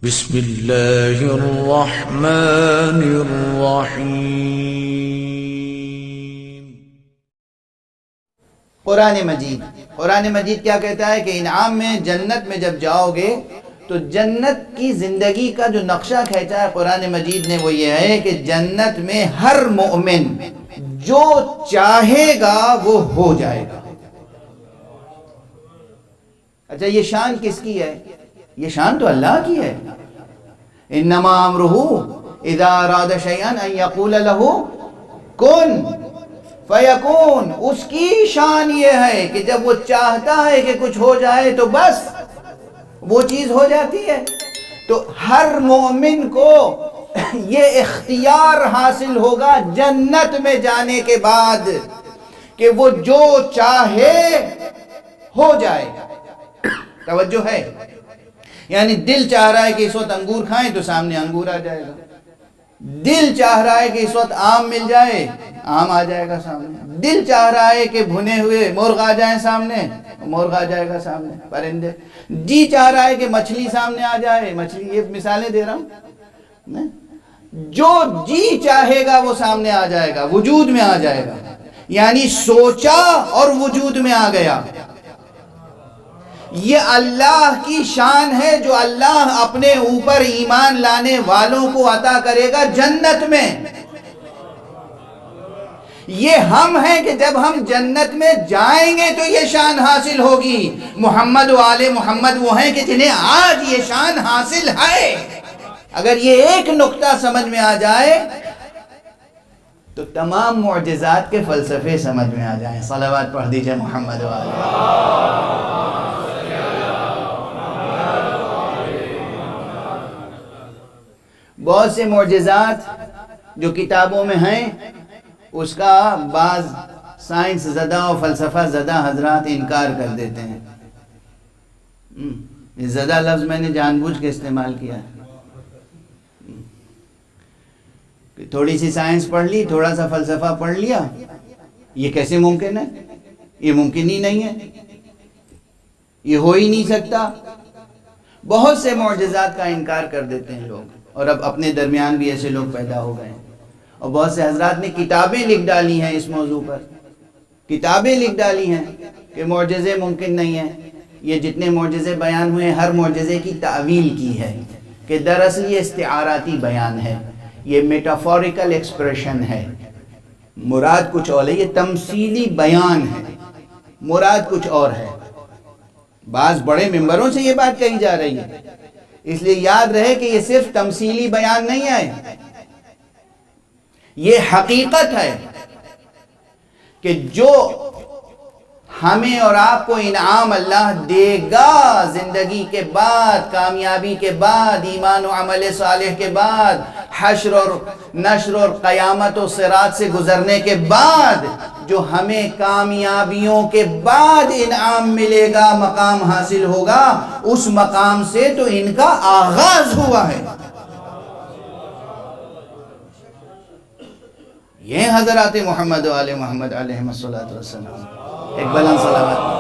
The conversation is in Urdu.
بسم اللہ الرحمن الرحیم۔ قرآن مجید کیا کہتا ہے کہ انعام میں جنت میں جب جاؤ گے تو جنت کی زندگی کا جو نقشہ کھینچا ہے قرآن مجید نے وہ یہ ہے کہ جنت میں ہر مومن جو چاہے گا وہ ہو جائے گا۔ اچھا یہ شان کس کی ہے؟ یہ شان تو اللہ کی ہے۔ انما امرہ اذا اراد شیئا ان یقول له کن فیکون۔ اس کی شان یہ ہے کہ جب وہ چاہتا ہے کہ کچھ ہو جائے تو بس وہ چیز ہو جاتی ہے۔ تو ہر مومن کو یہ اختیار حاصل ہوگا جنت میں جانے کے بعد کہ وہ جو چاہے ہو جائے گا۔ توجہ ہے؟ یعنی دل چاہ رہا ہے کہ اس وقت انگور کھائیں تو سامنے انگور آ جائے گا، دل چاہ رہا ہے کہ اس وقت آم مل جائے آم آ جائے گا سامنے، دل چاہ رہا ہے کہ بھنے ہوئے مرغ آ جائیں سامنے مرغ آ جائے گا سامنے، پرندے، جی چاہ رہا ہے کہ مچھلی سامنے آ جائے مچھلی، یہ مثالیں دے رہا ہوں۔ جو جی چاہے گا وہ سامنے آ جائے گا، وجود میں آ جائے گا، یعنی سوچا اور وجود میں آ گیا۔ یہ اللہ کی شان ہے جو اللہ اپنے اوپر ایمان لانے والوں کو عطا کرے گا جنت میں۔ یہ ہم ہیں کہ جب ہم جنت میں جائیں گے تو یہ شان حاصل ہوگی۔ محمد و آل محمد وہ ہیں کہ جنہیں آج یہ شان حاصل ہے۔ اگر یہ ایک نقطہ سمجھ میں آ جائے تو تمام معجزات کے فلسفے سمجھ میں آ جائیں۔ صلوات پڑھ دیجئے محمد و آل محمد۔ بہت سے معجزات جو کتابوں میں ہیں اس کا بعض سائنس زدہ اور فلسفہ زدہ حضرات انکار کر دیتے ہیں۔ یہ زدہ لفظ میں نے جان بوجھ کے استعمال کیا ہے۔ تھوڑی سی سائنس پڑھ لی، تھوڑا سا فلسفہ پڑھ لیا، یہ کیسے ممکن ہے؟ یہ ممکن ہی نہیں ہے، یہ ہو ہی نہیں سکتا۔ بہت سے معجزات کا انکار کر دیتے ہیں لوگ، اور اب اپنے درمیان بھی ایسے لوگ پیدا ہو گئے ہیں، اور بہت سے حضرات نے کتابیں لکھ ڈالی ہیں اس موضوع پر، کتابیں لکھ ڈالی ہیں کہ معجزے ممکن نہیں ہیں۔ یہ جتنے معجزے بیان ہوئے ہر معجزے کی تعویل کی ہے کہ دراصل یہ استعاراتی بیان ہے، یہ میٹافوریکل ایکسپریشن ہے، مراد کچھ اور ہے، یہ تمثیلی بیان ہے، مراد کچھ اور ہے۔ بعض بڑے ممبروں سے یہ بات کہی جا رہی ہے، اس لیے یاد رہے کہ یہ صرف تمثیلی بیان نہیں ہے، یہ حقیقت ہے کہ جو ہمیں اور آپ کو انعام اللہ دے گا زندگی کے بعد، کامیابی کے بعد، ایمان و عمل صالح کے بعد، حشر اور نشر اور قیامت و صراط سے گزرنے کے بعد، جو ہمیں کامیابیوں کے بعد انعام ملے گا، مقام حاصل ہوگا، اس مقام سے تو ان کا آغاز ہوا ہے۔ یہ حضرات محمد و آل محمد علیہ الصلوۃ والسلام، ایک بلند صلوات۔